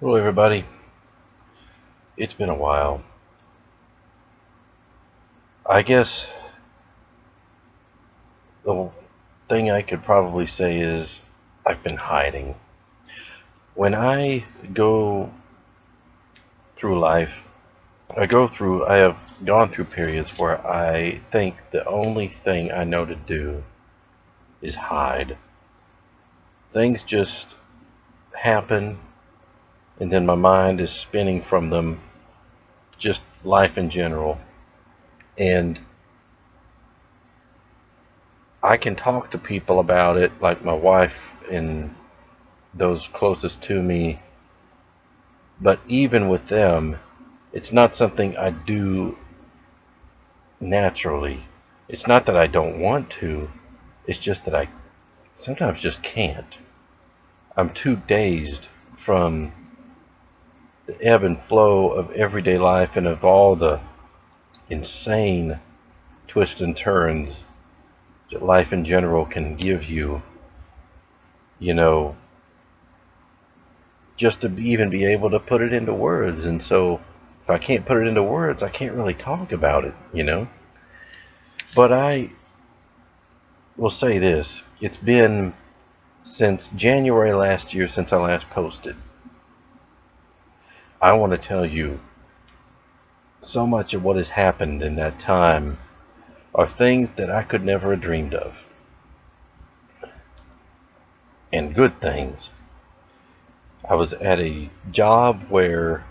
Hello, everybody. It's been a while. I guess the thing I could probably say is I've been hiding. When I go through life, I have gone through periods where I think the only thing I know to do is hide. Things just happen, and then my mind is spinning from them, just life in general. And I can talk to people about it, like my wife and those closest to me. But even with them, it's not something I do naturally. It's not that I don't want to, it's just that I sometimes just can't. I'm too dazed from the ebb and flow of everyday life and of all the insane twists and turns that life in general can give you, you know, just to even be able to put it into words. And so if I can't put it into words, I can't really talk about it. But I will say this, it's been since January last year since I last posted. I want to tell you so much of what has happened in that time are things that I could never have dreamed of, and good things. I was at a job where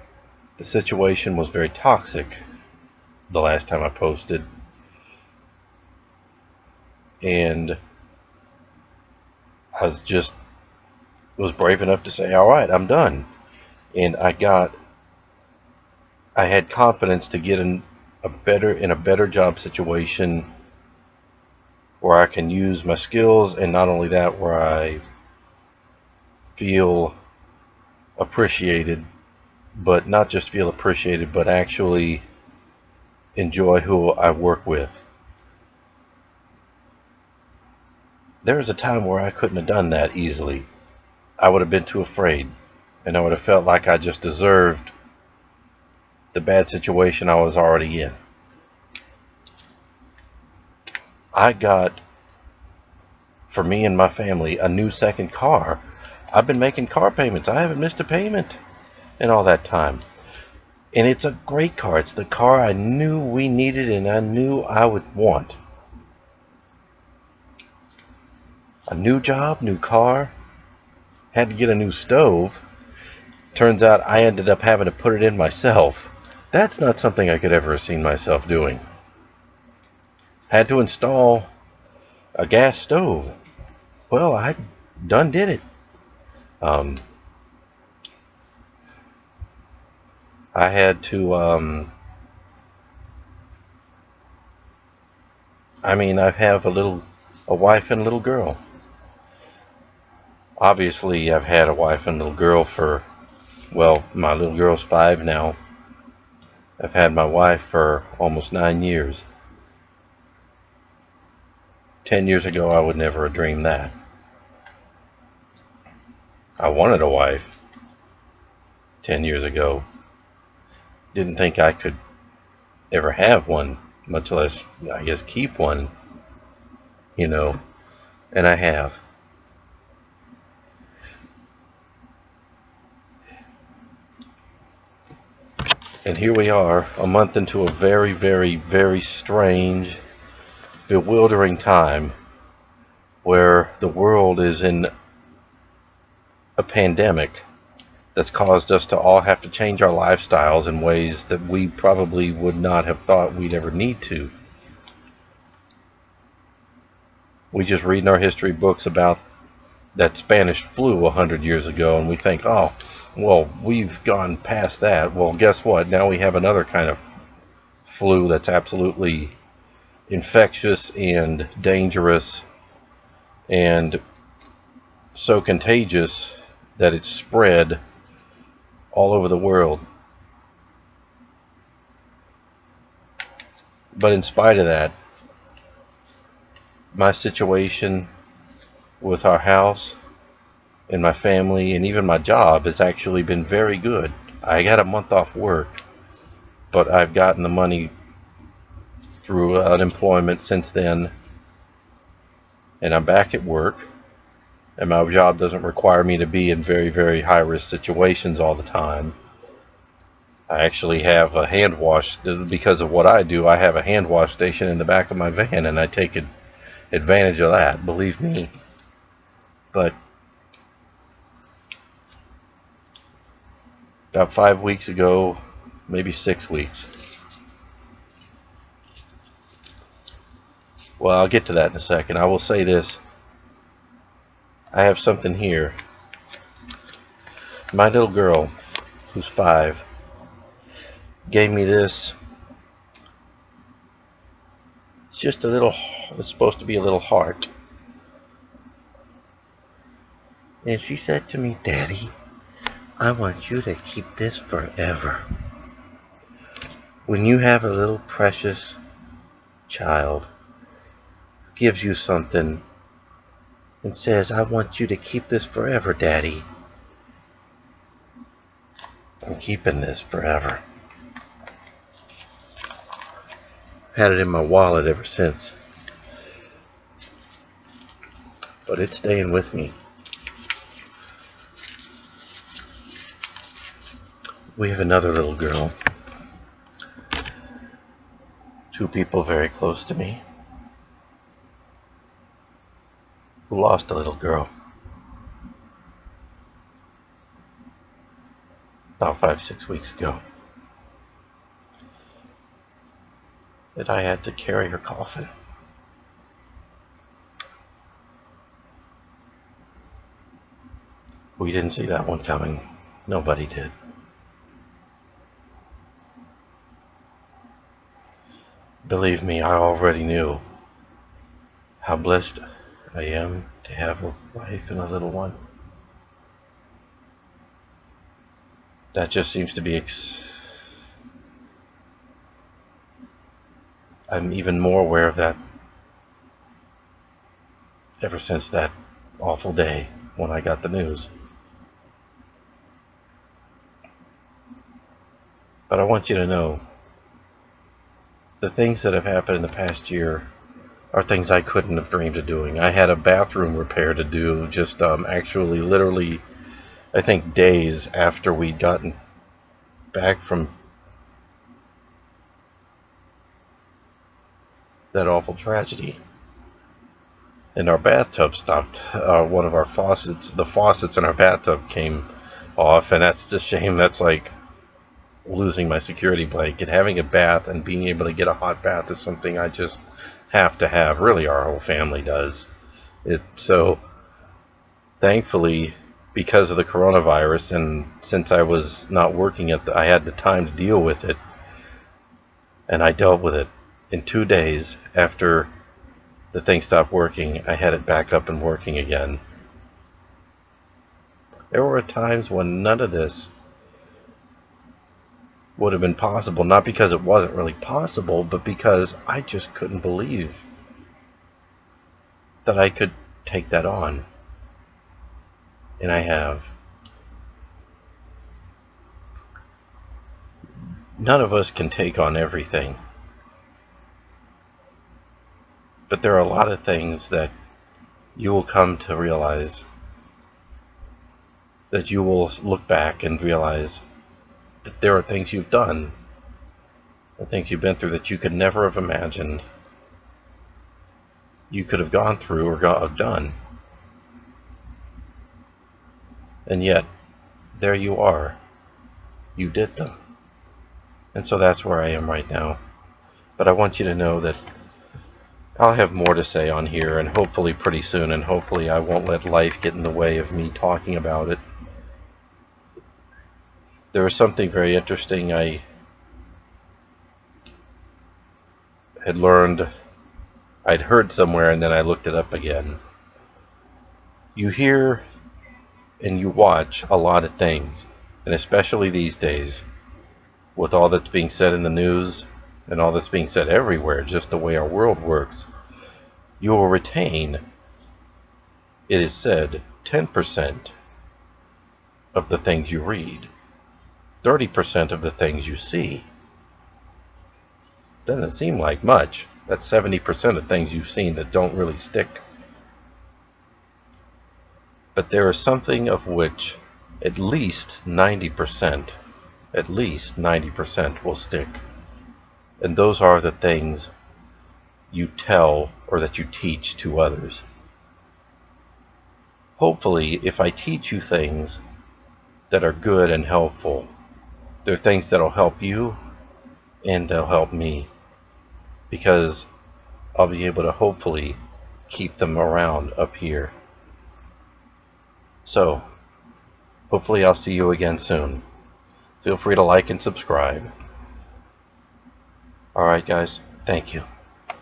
the situation was very toxic the last time I posted, and I was brave enough to say, all right, I'm done. And I had confidence to get in a better job situation where I can use my skills, and not only that, where I feel appreciated, but not just feel appreciated, but actually enjoy who I work with. There was a time where I couldn't have done that easily. I would have been too afraid, and I would have felt like I just deserved the bad situation I was already in. I got, for me and my family, a new second car. I've been making car payments. I haven't missed a payment in all that time. And it's a great car. It's the car I knew we needed and I knew I would want. A new job, new car, had to get a new stove. Turns out I ended up having to put it in myself. That's not something I could ever have seen myself doing. Had to install a gas stove. Well, I done did it. Um, I had to, I have a wife and a little girl. Obviously, I've had a wife and little girl well, my little girl's 5 now. I've had my wife for almost 9 years. 10 years ago, I would never have dreamed that. I wanted a wife 10 years ago. Didn't think I could ever have one, much less, I guess, keep one, you know, and I have. And here we are, a month into a very, very, very strange, bewildering time where the world is in a pandemic that's caused us to all have to change our lifestyles in ways that we probably would not have thought we'd ever need to. We just read in our history books about that Spanish flu 100 years ago, and we think, oh, well, we've gone past that. Well, guess what? Now we have another kind of flu that's absolutely infectious and dangerous and so contagious that it's spread all over the world. But in spite of that, my situation with our house and my family and even my job has actually been very good. I got a month off work, but I've gotten the money through unemployment since then, and I'm back at work, and my job doesn't require me to be in very, very high risk situations all the time. I actually have a hand wash because of what I do. I have a hand wash station in the back of my van, and I take advantage of that, believe me. But about 5 weeks ago, maybe 6 weeks. Well, I'll get to that in a second. I will say this. I have something here. My little girl, who's 5, gave me this. It's just a little, it's supposed to be a little heart. And she said to me, "Daddy, I want you to keep this forever. When you have a little precious child who gives you something and says, 'I want you to keep this forever, Daddy,' I'm keeping this forever." Had it in my wallet ever since, but it's staying with me. We have another little girl. 2 people very close to me who lost a little girl about 5, 6 weeks ago. And I had to carry her coffin. We didn't see that one coming. Nobody did. Believe me, I already knew how blessed I am to have a wife and a little one. That just seems to be I'm even more aware of that ever since that awful day when I got the news. But I want you to know the things that have happened in the past year are things I couldn't have dreamed of doing. I had a bathroom repair to do just actually literally I think days after we'd gotten back from that awful tragedy. And our bathtub stopped. One of our faucets, the faucets in our bathtub came off, and that's a shame. That's like losing my security blanket. Having a bath and being able to get a hot bath is something I just have to have. Really, our whole family does. So thankfully, because of the coronavirus, and since I was not working I had the time to deal with it, and I dealt with it in 2 days after the thing stopped working. I had it back up and working again. There were times when none of this would have been possible, not because it wasn't really possible, but because I just couldn't believe that I could take that on. And I have. None of us can take on everything. But there are a lot of things that you will come to realize, that you will look back and realize that there are things you've done, the things you've been through that you could never have imagined you could have gone through or done. And yet, there you are. You did them. And so that's where I am right now. But I want you to know that I'll have more to say on here, and hopefully pretty soon, and hopefully I won't let life get in the way of me talking about it. There was something very interesting I had learned, I'd heard somewhere, and then I looked it up again. You hear and you watch a lot of things, and especially these days, with all that's being said in the news and all that's being said everywhere, just the way our world works, you will retain, it is said, 10% of the things you read, 30% of the things you see. Doesn't seem like much. That's 70% of things you've seen that don't really stick. But there is something of which at least 90% will stick. And those are the things you tell or that you teach to others. Hopefully, if I teach you things that are good and helpful, they're things that'll help you and they'll help me, because I'll be able to hopefully keep them around up here. So, hopefully I'll see you again soon. Feel free to like and subscribe. Alright guys, thank you.